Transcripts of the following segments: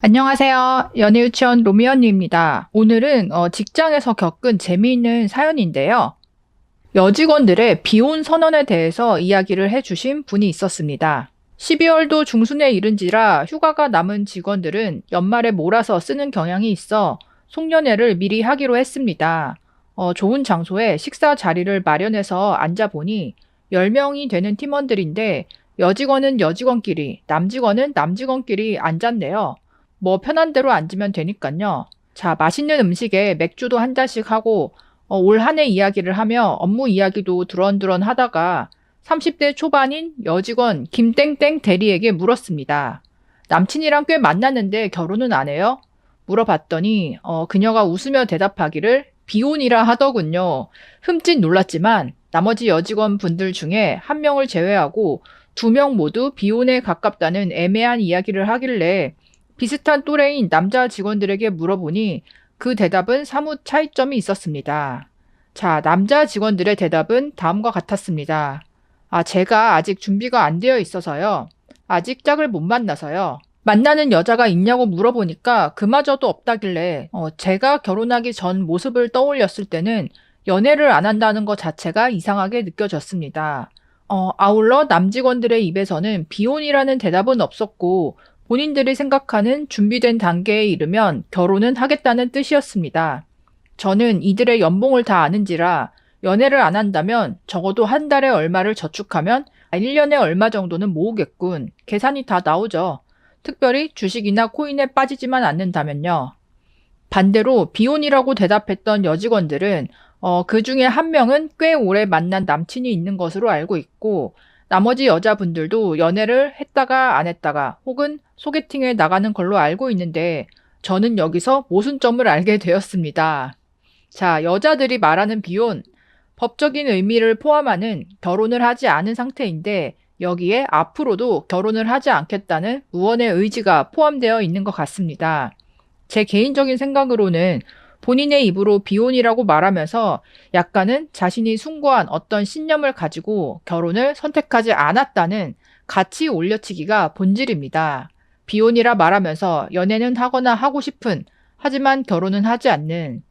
안녕하세요. 연애유치원 로미언니입니다. 오늘은 직장에서 겪은 재미있는 사연인데요. 여직원들의 비혼 선언에 대해서 이야기를 해주신 분이 있었습니다. 12월도 중순에 이른지라 휴가가 남은 직원들은 연말에 몰아서 쓰는 경향이 있어 송년회를 미리 하기로 했습니다. 좋은 장소에 식사 자리를 마련해서 앉아보니 10명이 되는 팀원들인데 여직원은 여직원끼리, 남직원은 남직원끼리 앉았네요. 뭐 편한 대로 앉으면 되니까요. 자, 맛있는 음식에 맥주도 한 잔씩 하고 올 한 해 이야기를 하며 업무 이야기도 두런두런 하다가 30대 초반인 여직원 김땡땡 대리에게 물었습니다. 남친이랑 꽤 만났는데 결혼은 안 해요? 물어봤더니 그녀가 웃으며 대답하기를 비혼이라 하더군요. 흠칫 놀랐지만 나머지 여직원 분들 중에 한 명을 제외하고 2명 모두 비혼에 가깝다는 애매한 이야기를 하길래 비슷한 또래인 남자 직원들에게 물어보니 그 대답은 사뭇 차이점이 있었습니다. 자, 남자 직원들의 대답은 다음과 같았습니다. 제가 아직 준비가 안 되어 있어서요. 아직 짝을 못 만나서요. 만나는 여자가 있냐고 물어보니까 그마저도 없다길래 제가 결혼하기 전 모습을 떠올렸을 때는 연애를 안 한다는 것 자체가 이상하게 느껴졌습니다. 아울러 남직원들의 입에서는 비혼이라는 대답은 없었고 본인들이 생각하는 준비된 단계에 이르면 결혼은 하겠다는 뜻이었습니다. 저는 이들의 연봉을 다 아는지라 연애를 안 한다면 적어도 한 달에 얼마를 저축하면 1년에 얼마 정도는 모으겠군. 계산이 다 나오죠. 특별히 주식이나 코인에 빠지지만 않는다면요. 반대로 비혼이라고 대답했던 여직원들은 그 중에 한 명은 꽤 오래 만난 남친이 있는 것으로 알고 있고 나머지 여자분들도 연애를 했다가 안 했다가 혹은 소개팅에 나가는 걸로 알고 있는데 저는 여기서 모순점을 알게 되었습니다. 자, 여자들이 말하는 비혼, 법적인 의미를 포함하는 결혼을 하지 않은 상태인데 여기에 앞으로도 결혼을 하지 않겠다는 무언의 의지가 포함되어 있는 것 같습니다. 제 개인적인 생각으로는 본인의 입으로 비혼이라고 말하면서 약간은 자신이 숭고한 어떤 신념을 가지고 결혼을 선택하지 않았다는 가치 올려치기가 본질입니다. 비혼이라 말하면서 연애는 하거나 하고 싶은, 하지만 결혼은 하지 않는,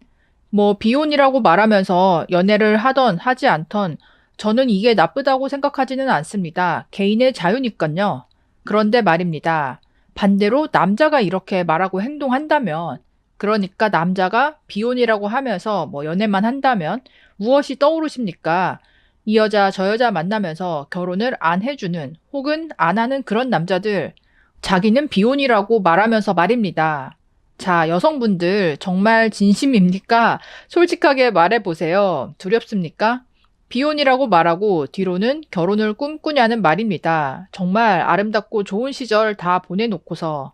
비혼이라고 말하면서 연애를 하던 하지 않던 저는 이게 나쁘다고 생각하지는 않습니다. 개인의 자유니까요. 그런데 말입니다. 반대로 남자가 이렇게 말하고 행동한다면 그러니까 남자가 비혼이라고 하면서 연애만 한다면 무엇이 떠오르십니까? 이 여자 저 여자 만나면서 결혼을 안 해주는 혹은 안 하는 그런 남자들 자기는 비혼이라고 말하면서 말입니다. 자, 여성분들 정말 진심입니까? 솔직하게 말해보세요. 두렵습니까? 비혼이라고 말하고 뒤로는 결혼을 꿈꾸냐는 말입니다. 정말 아름답고 좋은 시절 다 보내놓고서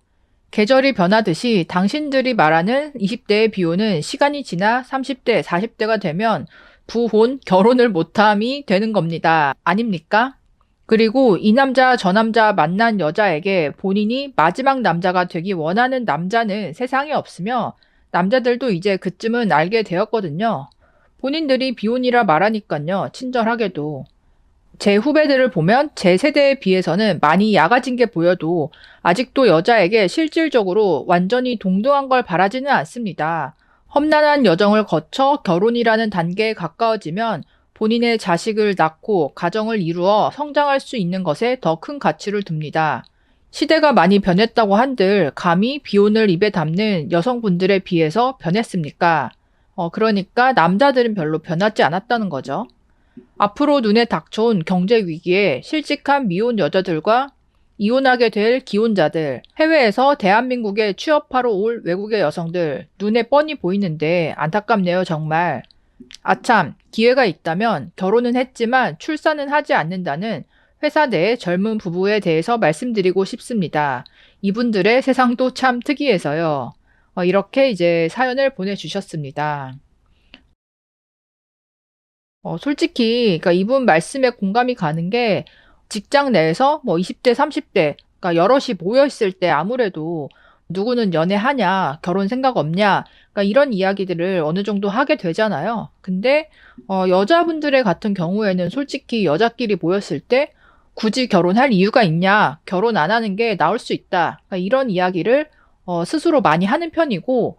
계절이 변하듯이 당신들이 말하는 20대의 비혼은 시간이 지나 30대, 40대가 되면 부혼, 결혼을 못함이 되는 겁니다. 아닙니까? 그리고 이 남자, 저 남자 만난 여자에게 본인이 마지막 남자가 되기 원하는 남자는 세상에 없으며 남자들도 이제 그쯤은 알게 되었거든요. 본인들이 비혼이라 말하니까요. 친절하게도. 제 후배들을 보면 제 세대에 비해서는 많이 야가진 게 보여도 아직도 여자에게 실질적으로 완전히 동등한 걸 바라지는 않습니다. 험난한 여정을 거쳐 결혼이라는 단계에 가까워지면 본인의 자식을 낳고 가정을 이루어 성장할 수 있는 것에 더 큰 가치를 둡니다. 시대가 많이 변했다고 한들 감히 비혼을 입에 담는 여성분들에 비해서 변했습니까? 그러니까 남자들은 별로 변하지 않았다는 거죠. 앞으로 눈에 닥쳐온 경제 위기에 실직한 미혼 여자들과 이혼하게 될 기혼자들, 해외에서 대한민국에 취업하러 올 외국의 여성들 눈에 뻔히 보이는데 안타깝네요, 정말. 아참, 기회가 있다면 결혼은 했지만 출산은 하지 않는다는 회사 내 젊은 부부에 대해서 말씀드리고 싶습니다. 이분들의 세상도 참 특이해서요. 이렇게 이제 사연을 보내주셨습니다. 솔직히, 그러니까 이분 말씀에 공감이 가는 게 직장 내에서 20대, 30대, 그러니까 여럿이 모여있을 때 아무래도 누구는 연애하냐, 결혼 생각 없냐, 그러니까 이런 이야기들을 어느 정도 하게 되잖아요. 근데, 여자분들의 같은 경우에는 솔직히 여자끼리 모였을 때 굳이 결혼할 이유가 있냐, 결혼 안 하는 게 나을 수 있다. 그러니까 이런 이야기를 스스로 많이 하는 편이고,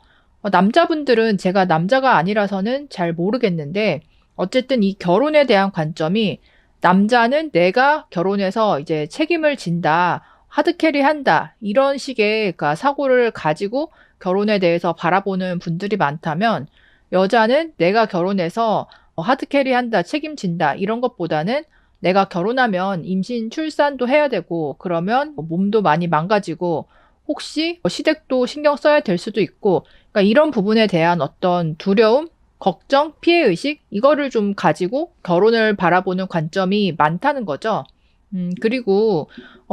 남자분들은 제가 남자가 아니라서는 잘 모르겠는데, 어쨌든 이 결혼에 대한 관점이 남자는 내가 결혼해서 이제 책임을 진다, 하드캐리 한다, 이런 식의 그러니까 사고를 가지고 결혼에 대해서 바라보는 분들이 많다면, 여자는 내가 결혼해서 하드캐리 한다, 책임진다, 이런 것보다는 내가 결혼하면 임신, 출산도 해야 되고, 그러면 몸도 많이 망가지고, 혹시 시댁도 신경 써야 될 수도 있고, 그러니까 이런 부분에 대한 어떤 두려움, 걱정, 피해의식, 이거를 좀 가지고 결혼을 바라보는 관점이 많다는 거죠. 그리고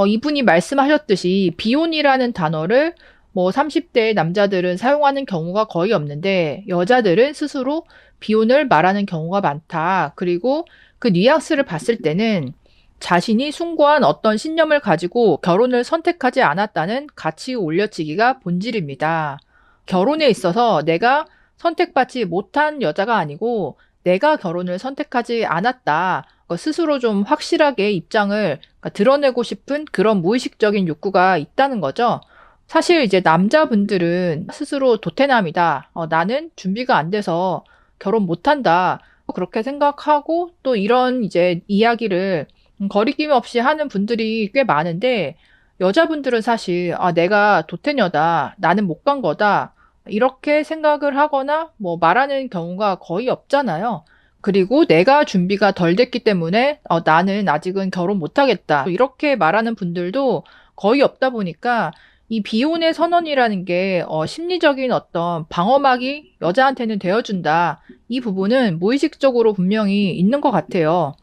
이분이 말씀하셨듯이 비혼이라는 단어를 뭐 30대 남자들은 사용하는 경우가 거의 없는데 여자들은 스스로 비혼을 말하는 경우가 많다. 그리고 그 뉘앙스를 봤을 때는 자신이 숭고한 어떤 신념을 가지고 결혼을 선택하지 않았다는 가치 올려치기가 본질입니다. 결혼에 있어서 내가 선택받지 못한 여자가 아니고 내가 결혼을 선택하지 않았다. 스스로 좀 확실하게 입장을 드러내고 싶은 그런 무의식적인 욕구가 있다는 거죠. 사실 이제 남자분들은 스스로 도태남이다. 나는 준비가 안 돼서 결혼 못한다. 그렇게 생각하고 또 이런 이제 이야기를 거리낌 없이 하는 분들이 꽤 많은데 여자분들은 사실 내가 도태녀다. 나는 못 간 거다. 이렇게 생각을 하거나 뭐 말하는 경우가 거의 없잖아요. 그리고 내가 준비가 덜 됐기 때문에 나는 아직은 결혼 못 하겠다. 이렇게 말하는 분들도 거의 없다 보니까 이 비혼의 선언이라는 게 심리적인 어떤 방어막이 여자한테는 되어준다. 이 부분은 무의식적으로 분명히 있는 것 같아요.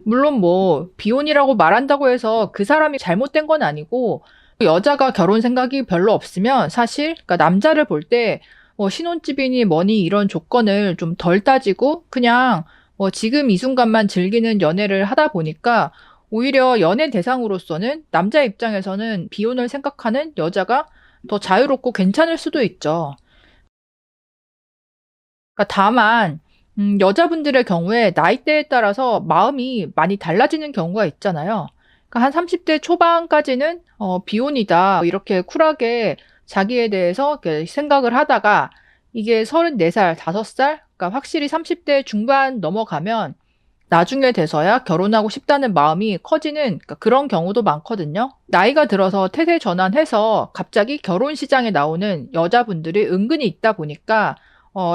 물론 뭐 비혼이라고 말한다고 해서 그 사람이 잘못된 건 아니고 여자가 결혼 생각이 별로 없으면 사실 그러니까 남자를 볼 때 뭐 신혼집이니 뭐니 이런 조건을 좀 덜 따지고 그냥 뭐 지금 이 순간만 즐기는 연애를 하다 보니까 오히려 연애 대상으로서는 남자 입장에서는 비혼을 생각하는 여자가 더 자유롭고 괜찮을 수도 있죠. 그러니까 다만 여자분들의 경우에 나이대에 따라서 마음이 많이 달라지는 경우가 있잖아요. 그러니까 한 30대 초반까지는 비혼이다 이렇게 쿨하게 자기에 대해서 이렇게 생각을 하다가 이게 34살, 5살, 그러니까 확실히 30대 중반 넘어가면 나중에 돼서야 결혼하고 싶다는 마음이 커지는 그러니까 그런 경우도 많거든요. 나이가 들어서 태세 전환해서 갑자기 결혼 시장에 나오는 여자분들이 은근히 있다 보니까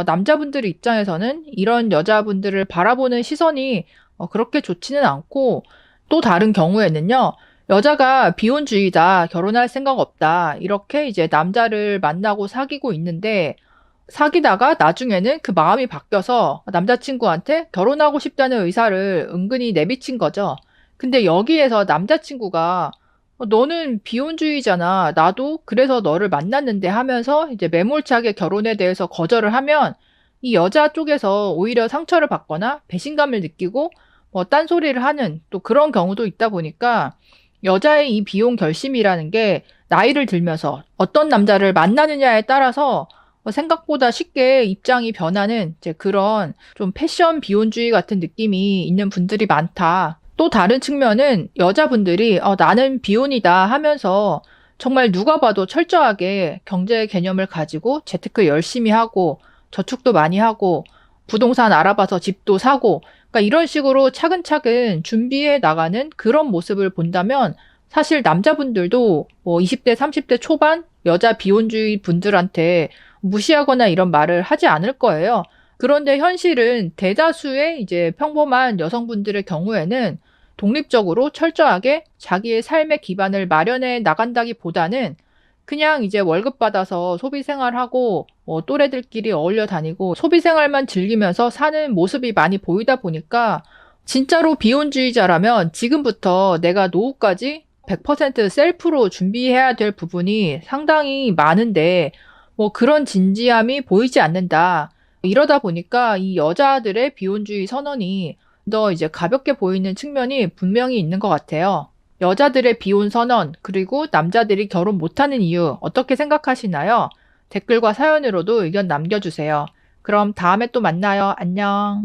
남자분들 입장에서는 이런 여자분들을 바라보는 시선이 그렇게 좋지는 않고 또 다른 경우에는요. 여자가 비혼주의다, 결혼할 생각 없다, 이렇게 이제 남자를 만나고 사귀고 있는데 사귀다가 나중에는 그 마음이 바뀌어서 남자친구한테 결혼하고 싶다는 의사를 은근히 내비친 거죠. 근데 여기에서 남자친구가 너는 비혼주의잖아. 나도 그래서 너를 만났는데 하면서 이제 매몰차게 결혼에 대해서 거절을 하면 이 여자 쪽에서 오히려 상처를 받거나 배신감을 느끼고 뭐 딴소리를 하는 또 그런 경우도 있다 보니까 여자의 이 비혼 결심이라는 게 나이를 들면서 어떤 남자를 만나느냐에 따라서 생각보다 쉽게 입장이 변하는 이제 그런 좀 패션 비혼주의 같은 느낌이 있는 분들이 많다. 또 다른 측면은 여자분들이 나는 비혼이다 하면서 정말 누가 봐도 철저하게 경제 개념을 가지고 재테크 열심히 하고 저축도 많이 하고 부동산 알아봐서 집도 사고 그러니까 이런 식으로 차근차근 준비해 나가는 그런 모습을 본다면 사실 남자분들도 뭐 20대, 30대 초반 여자 비혼주의 분들한테 무시하거나 이런 말을 하지 않을 거예요. 그런데 현실은 대다수의 이제 평범한 여성분들의 경우에는 독립적으로 철저하게 자기의 삶의 기반을 마련해 나간다기보다는 그냥 이제 월급 받아서 소비 생활하고 뭐 또래들끼리 어울려 다니고 소비 생활만 즐기면서 사는 모습이 많이 보이다 보니까 진짜로 비혼주의자라면 지금부터 내가 노후까지 100% 셀프로 준비해야 될 부분이 상당히 많은데 뭐 그런 진지함이 보이지 않는다. 이러다 보니까 이 여자들의 비혼주의 선언이 더 이제 가볍게 보이는 측면이 분명히 있는 것 같아요. 여자들의 비혼 선언, 그리고 남자들이 결혼 못하는 이유 어떻게 생각하시나요? 댓글과 사연으로도 의견 남겨주세요. 그럼 다음에 또 만나요. 안녕.